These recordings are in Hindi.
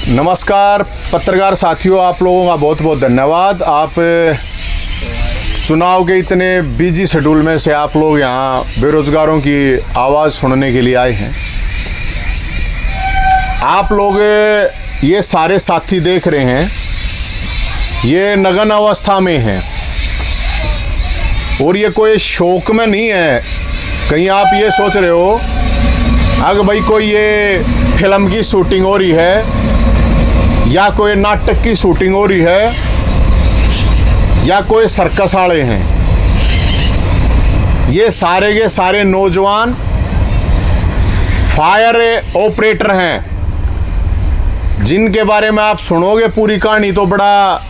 नमस्कार पत्रकार साथियों, आप लोगों का बहुत बहुत धन्यवाद। आप चुनाव के इतने बिजी शेड्यूल में से आप लोग यहाँ बेरोजगारों की आवाज़ सुनने के लिए आए हैं। आप लोग ये सारे साथी देख रहे हैं, ये नगन अवस्था में हैं और ये कोई शौक में नहीं है। कहीं आप ये सोच रहे हो अगर भाई कोई ये फिल्म की शूटिंग हो रही है या कोई नाटक की शूटिंग हो रही है या कोई सर्कस वाले हैं। ये सारे के सारे नौजवान फायर ऑपरेटर हैं, जिनके बारे में आप सुनोगे पूरी कहानी तो बड़ा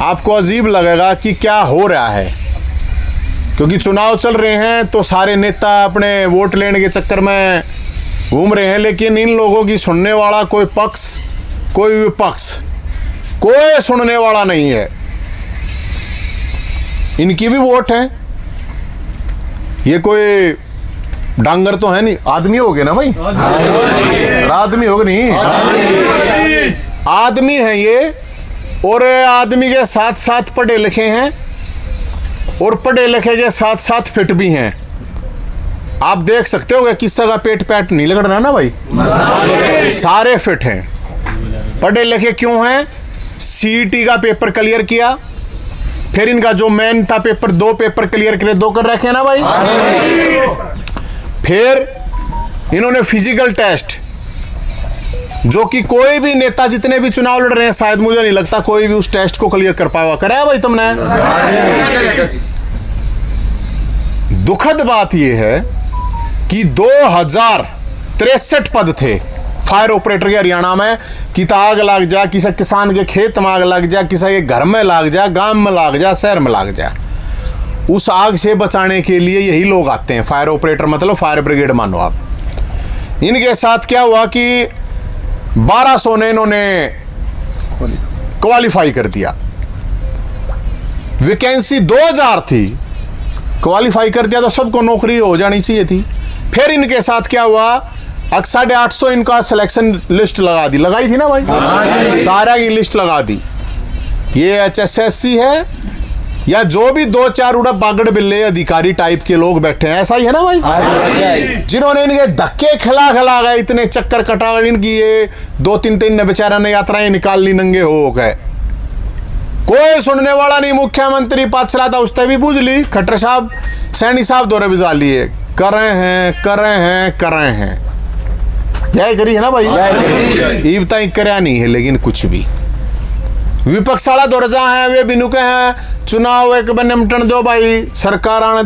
आपको अजीब लगेगा कि क्या हो रहा है। क्योंकि चुनाव चल रहे हैं तो सारे नेता अपने वोट लेने के चक्कर में घूम रहे हैं, लेकिन इन लोगों की सुनने वाला कोई पक्ष कोई विपक्ष कोई सुनने वाला नहीं है। इनकी भी वोट है, ये कोई डांगर तो है नहीं, आदमी हो गए ना भाई, आदमी हो गए नहीं, आदमी है ये। और आदमी के साथ साथ पढ़े लिखे हैं और पढ़े लिखे के साथ साथ फिट भी हैं। आप देख सकते हो किसी का पेट पैट नहीं लग रहा ना भाई, सारे फिट हैं। पढ़े लिखे क्यों हैं? सीईटी का पेपर क्लियर किया, फिर इनका जो मेन था पेपर, 2 पेपर क्लियर करे, 2 कर रखे ना भाई। फिर इन्होंने फिजिकल टेस्ट, जो कि कोई भी नेता जितने भी चुनाव लड़ रहे हैं शायद मुझे नहीं लगता कोई भी उस टेस्ट को क्लियर कर पाया। कराया भाई तुमने? दुखद बात यह है कि 2063 पद थे फायर ऑपरेटर के हरियाणा में। कि आग लग जा, किसी किसान के खेत में आग लग जा, किसी के घर में लग जा, गांव में लग जा, शहर में लग जा, उस आग से बचाने के लिए यही लोग आते हैं। फायर ऑपरेटर मतलब फायर ब्रिगेड मानो आप। इनके साथ क्या हुआ कि 1200 ने इन्होंने क्वालिफाई कर दिया। वैकेंसी 2000 थी, क्वालिफाई कर दिया तो सबको नौकरी हो जानी चाहिए थी। फिर इनके साथ क्या हुआ, 850 इनका सिलेक्शन लिस्ट लगा दी, लगाई थी ना भाई, सारा की लिस्ट लगा दी। ये HSSC है या जो भी 2-4 उड़ा बागड़ बिल्ले अधिकारी टाइप के लोग बैठे हैं, ऐसा ही है ना भाई, जिन्होंने इनके धक्के खिला खिला गए, इतने चक्कर कटा, इनकी ये 2-3 ने बेचारा ने यात्राएं निकाल ली नंगे हो गए। कोई सुनने वाला नहीं। मुख्यमंत्री पद चला था, उसने भी बूझ ली, खट्टर साहब सैनी साहब दौरे बिजा लिए, कर रहे हैं यही करी है ना भाई, इबता करया नहीं है। लेकिन कुछ भी विपक्ष वाला दौरजा है, वे बिनु के हैं चुनाव एक बार निपटन दो भाई, सरकार आने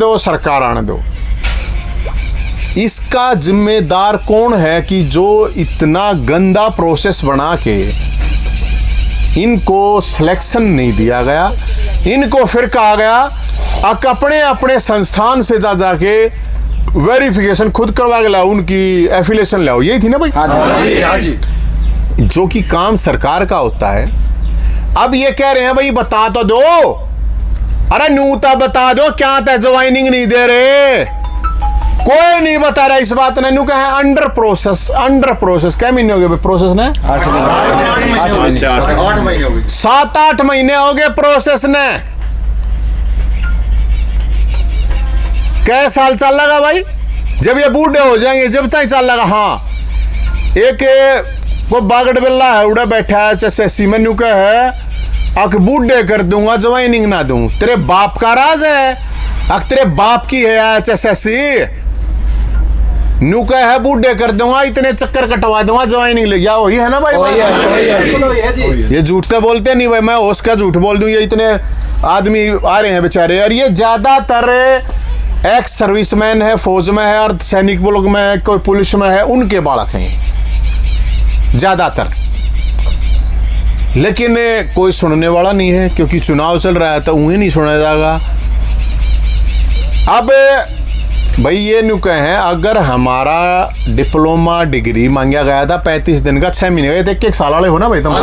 दो। इसका जिम्मेदार कौन है कि जो इतना गंदा प्रोसेस बना के इनको सिलेक्शन नहीं दिया गया। इनको फिर कहा गया अपने अपने संस्थान से जाके वेरिफिकेशन खुद करवा के लाओ, उनकी एफिलिएशन लाओ। यही थी ना भाई? हाँ जी। जो कि काम सरकार का होता है। अब ये कह रहे हैं भाई बता तो दो, अरे नूता बता दो, क्या था ज्वाइनिंग नहीं दे रहे, कोई नहीं बता रहा इस बात ने। कहा है अंडर प्रोसेस। क्या महीने हो गए प्रोसेस ने? 7-8 महीने हो गए प्रोसेस ने। कै साल चल लगा भाई, जब ये बूढ़े हो जाएंगे जब तक चल लगा। हाँ, एक को बागड़ बिल्ला है उड़ा बैठा है HSSC में, नुका है अक बूढ़े कर दूंगा ज्वाइनिंग ना दूं। तेरे बाप का राज है, अक तेरे बाप की है HSSC, नुका है बूढ़े कर दूंगा, इतने चक्कर कटवा दूंगा, ज्वाइनिंग ले जाओ। वही है ना भाई? ये झूठ से बोलते नहीं भाई, मैं उसका झूठ बोल दूं। ये इतने आदमी आ रहे हैं बेचारे, और ये ज्यादातर एक्स सर्विसमैन है, फौज में है, अर्ध सैनिक मुल्क में है, कोई पुलिस में है, उनके बालक हैं ज्यादातर। लेकिन कोई सुनने वाला नहीं है, क्योंकि चुनाव चल रहा है तो उन्हें नहीं सुना जाएगा। अब भाई ये न्यू कहे हैं, अगर हमारा डिप्लोमा डिग्री मांगा गया था 35 दिन का, 6 महीने का, एक साल वाले हो ना भाई तुम।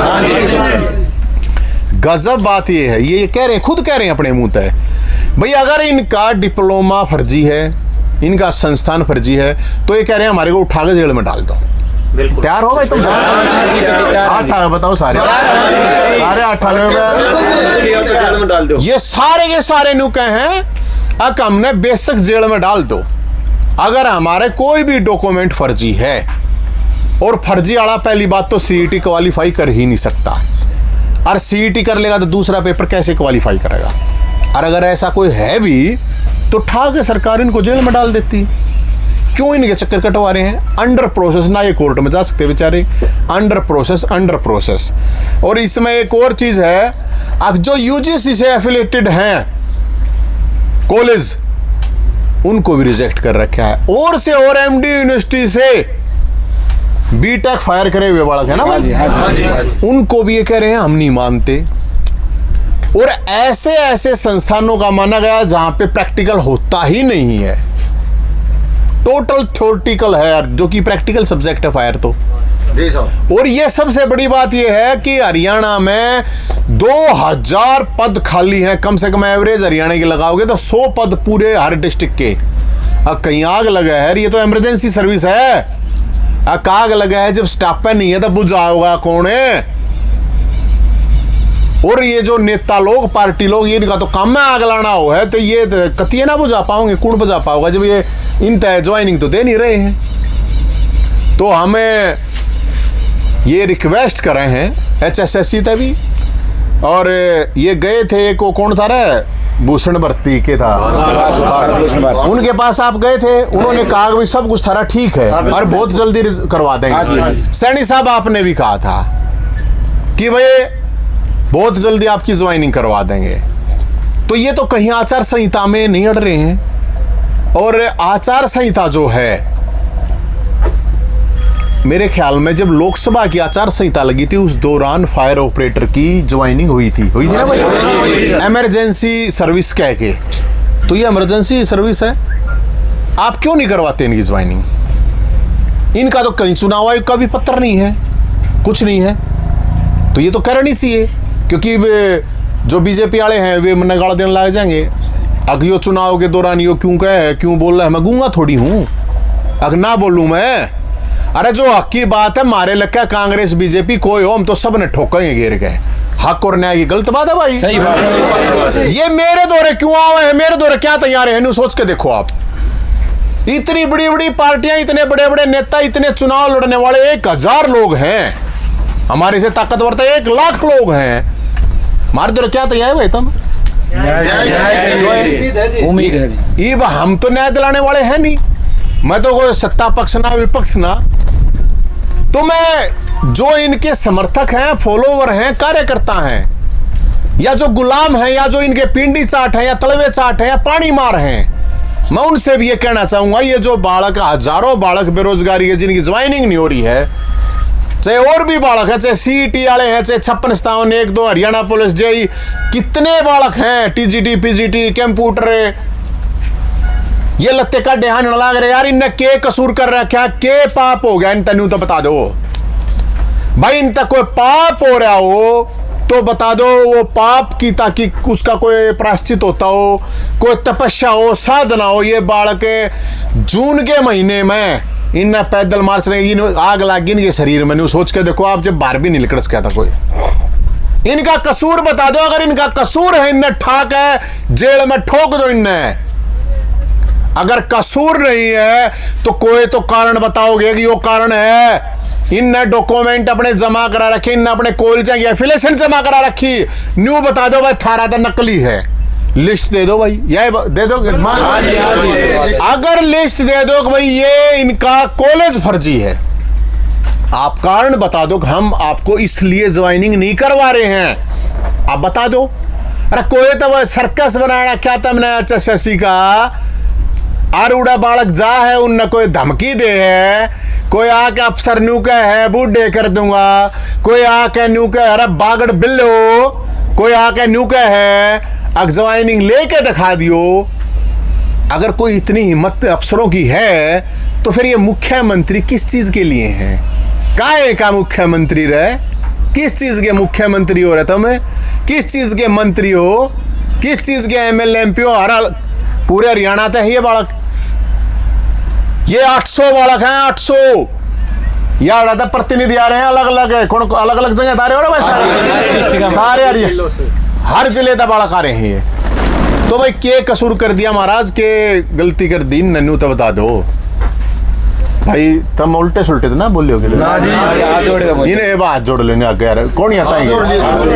गजब बात ये है, ये कह रहे हैं, खुद कह रहे हैं अपने मुंह पे भाई अगर इनका डिप्लोमा फर्जी है, इनका संस्थान फर्जी है, तो ये कह रहे हैं हमारे को उठा के जेल में डाल दो। तैयार हो भाई तुम? 8 बताओ सारे 8 ये सारे के सारे नुके हैं। अब हमने बेशक जेल में डाल दो, अगर हमारे कोई भी डॉक्यूमेंट फर्जी है, और फर्जी वाला पहली बात तो सीईटी क्वालिफाई कर ही नहीं सकता, और सीईटी कर लेगा तो दूसरा पेपर कैसे क्वालिफाई करेगा। और अगर ऐसा कोई है भी तो ठाक सरकार इनको जेल में डाल देती। क्यों इनके चक्कर कटवा रहे हैं? अंडर प्रोसेस, ना ये कोर्ट में जा सकते बेचारे, अंडर प्रोसेस। और इसमें एक और चीज है, अब जो यूजीसी से एफिलेटेड हैं कॉलेज, उनको भी रिजेक्ट कर रखा है। और से और एमडी यूनिवर्सिटी से बीटेक फायर करे हुए बालक है ना भाई, उनको भी ये कह रहे हैं हम नहीं मानते। और ऐसे संस्थानों का माना गया जहां पे प्रैक्टिकल होता ही नहीं है, टोटल थ्योरेटिकल है यार, जो कि प्रैक्टिकल सब्जेक्ट है फायर तो। जी साहब। और ये सबसे बड़ी बात ये है कि हरियाणा में 2000 पद खाली हैं, कम से कम एवरेज हरियाणा की लगाओगे तो 100 पद पूरे हर डिस्ट्रिक्ट के। अब कहीं आग लगा है, ये तो इमरजेंसी सर्विस है, अब आग लगा है, जब स्टाफ नहीं है तो बुझाओगा कौन है? और ये जो नेता लोग, पार्टी लोग, ये इनका तो काम में आग लाना हो है, तो ये कतिये ना बुझा पाओगे, कौन बुझा पाओगा जब ये इन ज्वाइनिंग तो दे नहीं रहे हैं। तो हमें ये रिक्वेस्ट कर रहे हैं HSSC तभी, और ये गए थे, को कौन था रे, भूषण भर्ती के था, उनके पास आप गए थे, उन्होंने कहा कि सब कुछ थारा ठीक है और बहुत जल्दी करवा देंगे। सैनी साहब आपने भी कहा था कि भाई बहुत जल्दी आपकी ज्वाइनिंग करवा देंगे। तो ये तो कहीं आचार संहिता में नहीं अड़ रहे हैं। और आचार संहिता जो है, मेरे ख्याल में जब लोकसभा की आचार संहिता लगी थी उस दौरान फायर ऑपरेटर की ज्वाइनिंग हुई थी ना भाई, इमरजेंसी सर्विस कह के। तो ये इमरजेंसी सर्विस है, आप क्यों नहीं करवाते इनकी ज्वाइनिंग? इनका तो कहीं चुनाव आयोग का भी पत्र नहीं है, कुछ नहीं है, तो ये तो करनी चाहिए। क्योंकि जो बीजेपी वाले हैं वे मन गाड़ा देने लग जाएंगे, अगर यो चुनाव के दौरान यो क्यों बोल रहा है, मैं गूंगा थोड़ी हूँ, अगर ना बोलूँ मैं, अरे जो हक की बात है, मारे लग कांग्रेस बीजेपी कोई हो, हम तो सब ने ठोकेंगे घेर के। हक और न्याय की गलत बात है भाई, सही बात है। ये मेरे दौरे क्यों आए हैं, मेरे दौरे क्या तैयार है, सोच के देखो आप। इतनी बड़ी बड़ी पार्टियां, इतने बड़े बड़े नेता, इतने चुनाव लड़ने वाले 1000 लोग हैं, हमारे से ताकतवर तो 1 लाख लोग हैं, हमारे दौरे क्या तैयार है भाई? तुम उम्मीद है हम तो न्याय दिलाने वाले हैं नहीं, मैं तो कोई सत्ता पक्ष ना विपक्ष ना। तो मैं जो इनके समर्थक हैं, फॉलोवर हैं, कार्यकर्ता हैं, या जो गुलाम हैं, या जो इनके पिंडी चाट हैं, या तलवे चाट हैं, या पानी मार हैं, मैं उनसे भी ये कहना चाहूंगा, ये जो बालक, हजारों बालक बेरोजगारी है जिनकी ज्वाइनिंग नहीं हो रही है, चाहे और भी बालक है, चाहे सीईटी वाले हैं, चाहे 56 1 2 हरियाणा पुलिस जेई, कितने बालक हैं, टीजीटी पीजीटी कंप्यूटर, ये लत्ते का देहान लग रहे यार, इनने के कसूर कर रखा, के पाप हो गया इन तनु तो बता दो भाई। इन तक कोई पाप हो रहा हो तो बता दो, वो पाप की ताकि उसका कोई प्रायश्चित होता हो, कोई तपस्या हो, साधना हो। ये बालक जून के महीने में इन पैदल मार्च रही, आग लगी इनके शरीर में, सोच के देखो आप, जब बाहर भी नहीं निकल सकता था कोई। इनका कसूर बता दो, अगर इनका कसूर है, इनने ठाक है, जेल में ठोक दो इनने। अगर कसूर नहीं है तो कोई तो कारण बताओगे कि वो कारण है, इनने डॉक्यूमेंट अपने जमा करा रखे, इनने अपने कॉलेज की एफिलिएशन जमा करा रखी, न्यू बता दो भाई थारा तो नकली है, लिस्ट दे दो भाई, ये दे दो। अगर लिस्ट दे दो कि भाई ये इनका कॉलेज फर्जी है, आप कारण बता दो कि हम आपको इसलिए ज्वाइनिंग नहीं करवा रहे हैं, आप बता दो। अरे कोई तो सर्कस बनाना क्या तुमने HSSC का, आरूड़ा बालक जा है, उनने कोई धमकी दे है, कोई आके अफसर न्यू का है बूढ़े कर दूंगा, कोई आके न्यू का अरे बागड़ बिल्लो, कोई आके न्यू का है अग ज्वाइनिंग लेके दिखा दियो। अगर कोई इतनी हिम्मत अफसरों की है तो फिर ये मुख्यमंत्री किस चीज के लिए है? काहे का मुख्यमंत्री रहे? किस चीज के मुख्यमंत्री हो रहे तुम? किस चीज के मंत्री हो? किस चीज के MLA MP हो? हर पूरे हरियाणा तक ये बालक, ये 800 बालक हैं, 800 या था प्रतिनिधि आ रहे हैं अलग अलग है, कौन अलग अलग जगह आ रहे हो ना भाई, सारे आ रही है, हर जिले का बालक आ रहे हैं ये। तो भाई के कसूर कर दिया महाराज, के गलती कर दी नन्नू, तो बता दो भाई। तुम उल्टे सुलटे तो ना बोलियोगे इन्हें बात जोड़ लेने आगे यार, कौन आता है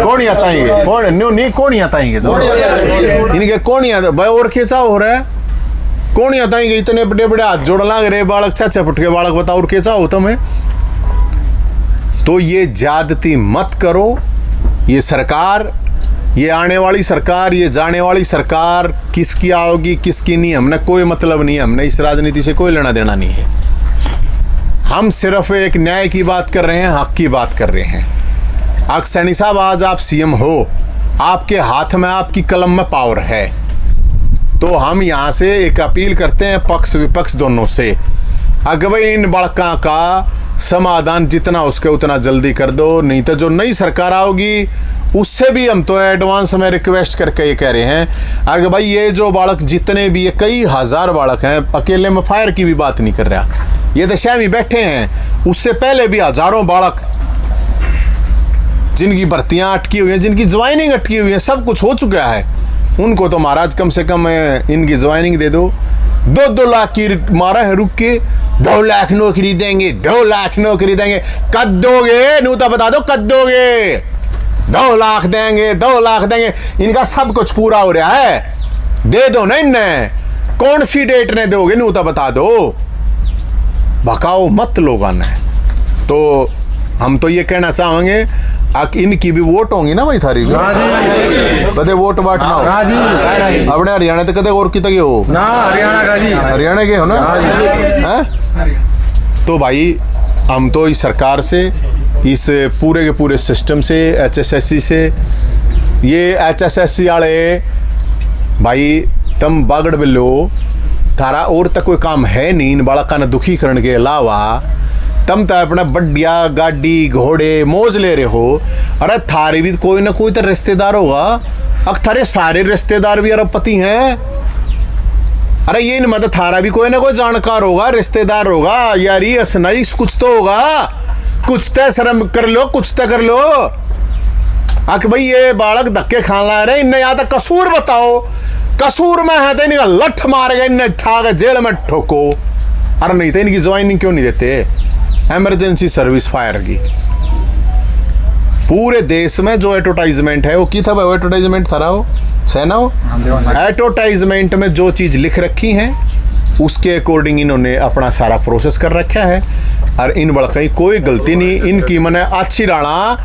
कौन आता है कौन न्यू नहीं कौन आता है तो इनके कौन आता भाई, और खींचा हो रहा है कौन आता है, इतने बड़े बड़े हाथ जोड़ लाग रहे बालक, 6 फुट के बालक, बताओ और खींचा हो तुम्हें। तो ये ज्यादती मत करो, ये सरकार, ये आने वाली सरकार, ये जाने वाली सरकार किसकी आओगी किसकी नहीं, हमने कोई मतलब नहीं है, हमने इस राजनीति से कोई लेना देना नहीं है। हम सिर्फ एक न्याय की बात कर रहे हैं, हक की बात कर रहे हैं। सैनी साहब आज आप सीएम हो, आपके हाथ में आपकी कलम में पावर है, तो हम यहाँ से एक अपील करते हैं पक्ष विपक्ष दोनों से, अगर भाई इन बड़का का समाधान जितना उसके उतना जल्दी कर दो, नहीं तो जो नई सरकार आओगी उससे भी हम तो एडवांस में रिक्वेस्ट करके ये कह रहे हैं, अगर भाई ये जो बालक जितने भी, ये कई हजार बालक हैं, अकेले में फायर की भी बात नहीं कर रहा, ये तो शामी बैठे हैं, उससे पहले भी हजारों बालक जिनकी भर्तियां अटकी हुई हैं, जिनकी ज्वाइनिंग अटकी हुई है, सब कुछ हो चुका है, उनको तो महाराज कम से कम इनकी ज्वाइनिंग दे दो। 2-2 लाख की मारा है रुक के, 2 लाख नौकरी देंगे, 2 लाख नौकरी देंगे, कद दोगे नू तो बता दो, कद दोगे, 2 लाख देंगे, 2 लाख देंगे, इनका सब कुछ पूरा हो रहा है, दे दो ना इन्हें, कौन सी डेट ने दोगे नू तो बता दो, भकाओ मत लोगों ने। तो हम तो ये कहना चाहेंगे, इनकी भी वोट होंगी ना भाई थारी कदे वोट बांटना हो अपने हरियाणा तो कदे और कितने हो ना, हरियाणा के हो ना हैं। तो भाई हम तो इस सरकार से, इस पूरे के पूरे सिस्टम से, HSSC से, ये HSSC वाले भाई तुम बागड़ बिल्लो, थारा और तक कोई काम है नहीं इन बालका ने दुखी करने के अलावा, तुम तो अपना बढ़िया गाड़ी घोड़े मौज ले रहे हो। अरे थारे भी कोई ना कोई तो रिश्तेदार होगा, अब थारे सारे रिश्तेदार भी अरबपति हैं, अरे ये नहीं मतलब थारा भी कोई ना कोई जानकार होगा, रिश्तेदार होगा, यार ये असनाइस कुछ तो होगा, कुछ तो शर्म कर लो, कुछ तो कर लो। अक भाई ये बालक धक्के खान ला रहे, इन्हें या तो कसूर बताओ, कसूर में है तो इनका लठ मार गए, इन्हें ठाक जेल में ठोको, अरे नहीं तो इनकी ज्वाइनिंग क्यों नहीं देते इमरजेंसी सर्विस फायर की। पूरे देश में जो एडवर्टाइजमेंट है वो की था भाई, एडवर्टाइजमेंट था हो सेना हो, एडवर्टाइजमेंट में जो चीज लिख रखी है उसके अकॉर्डिंग इन्होंने अपना सारा प्रोसेस कर रखा है, और इन बड़का कोई गलती नहीं इनकी, मैंने अच्छी राणा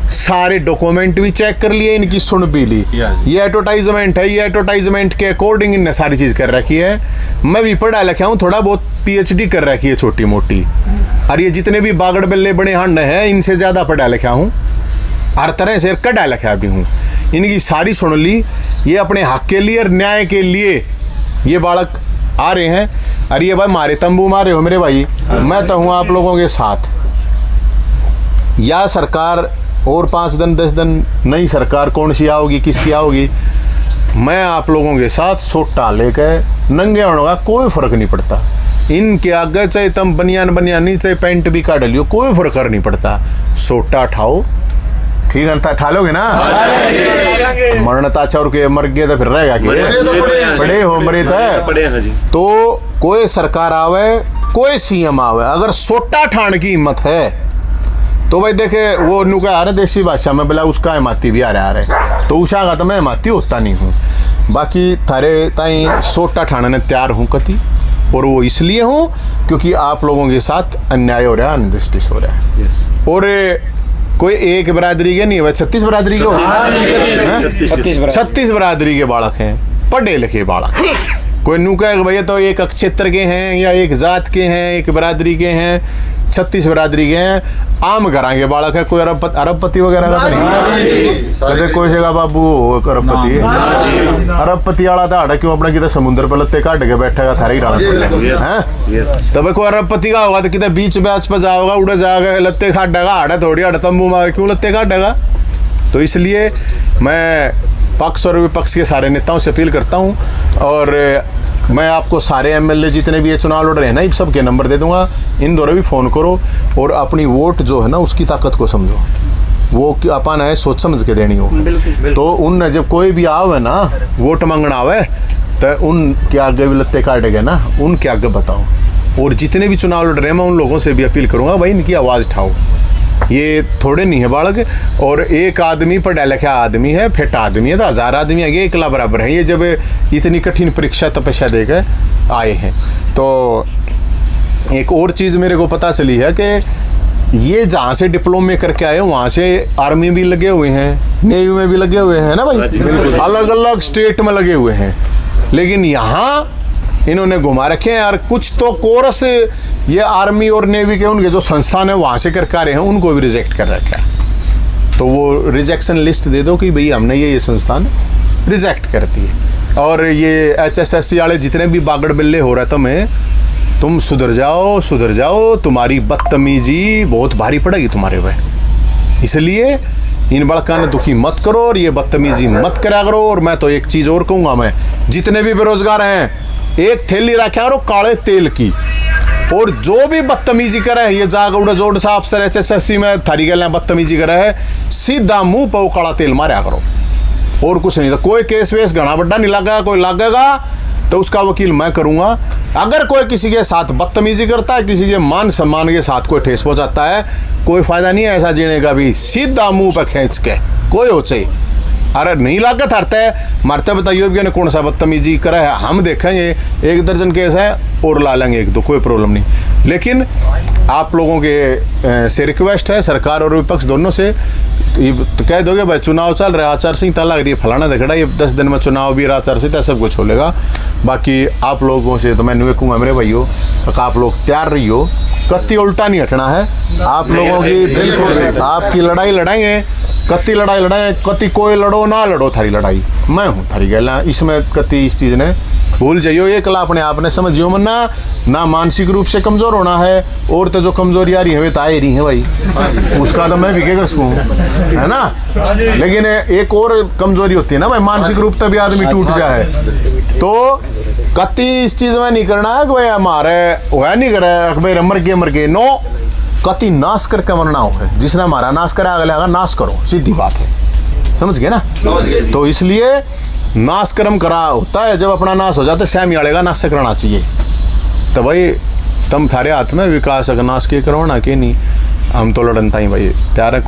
सारे डॉक्यूमेंट भी चेक कर लिए, इनकी सुन भी ली, ये एडवर्टाइजमेंट है, ये एडवर्टाइजमेंट के अकॉर्डिंग इनने सारी चीज कर रखी है। मैं भी पढ़ा लिखा हूँ, थोड़ा बहुत PhD कर रखी है छोटी मोटी, और ये जितने भी बागड़ बिल्ले बड़े हंड हैं इनसे ज्यादा पढ़ा लिखा हूँ, हर तरह से कड़ा लिखा भी हूँ, इनकी सारी सुन ली। ये अपने हक के लिए और न्याय के लिए ये बालक आ रहे हैं, अरे ये भाई मारे तंबू मारे हो मेरे भाई, मैं तो हूँ आप लोगों के साथ। या सरकार और 5 दिन 10 दिन नई सरकार कौन सी आओगी किसकी आओगी, मैं आप लोगों के साथ सोटा लेकर नंगे होने का कोई फर्क नहीं पड़ता, इनके आगे चाहे तुम बनियान बनियानी चाहे पैंट भी काट लियो, कोई फर्क नहीं पड़ता, सोटा उठाओ, ठीक है ठा लोगे ना, मरना चार के मर गए तो फिर रहेगा कि बड़े हो मरे तो कोई सरकार आवे कोई CM आवे, अगर सोटा ठाण की हिम्मत है तो भाई देखे वो नुका आ रहा देसी भाषा में बोला उसका हिमाती भी आ रहा है, तो उषा का तो मैं हिमाती होता नहीं हूँ, बाकी थारे ताई सोटा ठाने ने तैयार हूँ कति, और वो इसलिए हूँ क्योंकि आप लोगों के साथ अन्याय हो रहा है, अनजस्टिस हो रहा है। और कोई एक बरादरी के नहीं है, 36 बरादरी के हो, 36 बरादरी के बालक हैं, पढ़े लिखे बालक, कोई नुका है भैया तो एक क्षेत्र के हैं या एक जात के हैं, एक बरादरी के हैं, 36 बरादरी के हैं, आम घरा के बालक है, कोई अरबपति वगैरह का नहीं, कहते कोई जगह बाबू अरबपति अरबपति वाला था क्यों अपना किधर समुद्र पर लत्ते काट के बैठेगा थारी राणा तब कोई अरबपति का होगा तो किधर बीच बैच पर जाओगा उड़ जाएगा लत्ते काटेगा, आड़ा थोड़ी आड़ा तंबू मार क्यों लत्ते काटेगा। तो इसलिए मैं पक्ष और विपक्ष के सारे नेताओं से अपील करता हूँ, और मैं आपको सारे एमएलए जितने भी ये चुनाव लड़ रहे हैं ना, सबके नंबर दे दूंगा, इन दोनों भी फ़ोन करो और अपनी वोट जो है ना उसकी ताकत को समझो। वो अपन है सोच समझ के देनी हो। तो उन जब कोई भी आवे ना वोट मांगना आवे तो उन के आगे भी लत्ते काटेगा ना, उनके आगे बताओ। और जितने भी चुनाव लड़ रहे हैं मैं उन लोगों से भी अपील करूँगा, भाई इनकी आवाज़ उठाओ। ये थोड़े नहीं है बालक, और एक आदमी पढ़ा लिखा आदमी है, फिट आदमी है, तो 1000 आदमी आगे एकला बराबर है। ये जब इतनी कठिन परीक्षा तपस्या देकर आए हैं। तो एक और चीज़ मेरे को पता चली है कि ये जहाँ से डिप्लोमे करके आए वहाँ से आर्मी भी लगे हुए हैं, नेवी में भी लगे हुए हैं ना भाई, अलग अलग स्टेट में लगे हुए हैं। लेकिन यहाँ इन्होंने घुमा रखे हैं यार। कुछ तो कोर्स ये आर्मी और नेवी के उनके जो संस्थान है वहाँ से करके आ रहे हैं, उनको भी रिजेक्ट कर रखा है। तो वो रिजेक्शन लिस्ट दे दो कि भाई हमने ये संस्थान रिजेक्ट कर दिए। और ये HSSC वाले जितने भी बागड़ बिल्ले हो रहे तुम सुधर जाओ, तुम्हारी बदतमीजी बहुत भारी पड़ेगी तुम्हारे पे। इसलिए इन बड़का ने दुखी मत करो और ये बदतमीजी मत करा करो। और मैं तो एक चीज़ और कहूँगा, मैं जितने भी बेरोजगार हैं एक थैली रखा करो काले तेल की, और जो भी बदतमीजी करे है, ये जाग उड़ा जोड़ सा अफसर HSSC में थारी गल बदतमीजी करे है, सीधा मुंह पर काला तेल मारा करो और कुछ नहीं। तो कोई केस वेस घना बड्डा नहीं लगेगा, कोई लगेगा तो उसका वकील मैं करूँगा। अगर कोई किसी के साथ बदतमीजी करता है, किसी के मान सम्मान के साथ कोई ठेस पहुँचाता है, कोई फ़ायदा नहीं है ऐसा जीने का भी, सीधा मुंह पर खींच के कोई हो चाहिए। अरे नहीं लागत हरता है मरते बताइए कि कौन सा बदतमीजी करा है, हम देखेंगे 1 दर्जन केस है और ला लेंगे 1-2, कोई प्रॉब्लम नहीं। लेकिन आप लोगों के से रिक्वेस्ट है, सरकार और विपक्ष दोनों से, तो कह दोगे भाई चुनाव चल रहा है, आचार संहिता लग रही है, फलाना देखड़ा, ये 10 दिन में चुनाव भी आचार संहिता सब कुछ होलेगा। बाकी आप लोगों से तो मैं नहीं कहूँगा मेरे भाइयों, आप लोग तैयार रहियो, कत्ती उल्टा नहीं हटना है आप लोगों की। बिल्कुल आपकी लड़ाई लड़ाएंगे, कत्ती लड़ाई लड़ाएं, कत्ती कोई लड़ो ना लड़ो, थारी लड़ाई मैं हूँ, थारी गैला इसमें कत्ती इस चीज़ ने भूल जाइयो। एक कला अपने आप ने समझियो, मन्ना ना मानसिक रूप से कमज़ोर होना है, और तो जो कमज़ोरी आ रही है वे तो आ ही रही है भाई, उसका तो मैं भी क्या कर सकूँ, है ना। लेकिन एक और कमज़ोरी होती है ना भाई, मानसिक रूप तभी आदमी टूट जाए। तो कत्ती इस चीज़ में नहीं करना है कि भाई हमारे वह नहीं करे भाई मर के नो, कति नाश करके मरना हो, जिसने हमारा नाश करा अगले नाश करो, सीधी बात है, समझ गए ना। तो इसलिए नाश कर्म करा होता है, जब अपना नाश हो जाता है श्यामी आड़ेगा नाश से कराना चाहिए। तो भाई तुम थारे हाथ में विकास अगर नाश के करो ना के नहीं, हम तो लड़नता ही भाई तैयार है।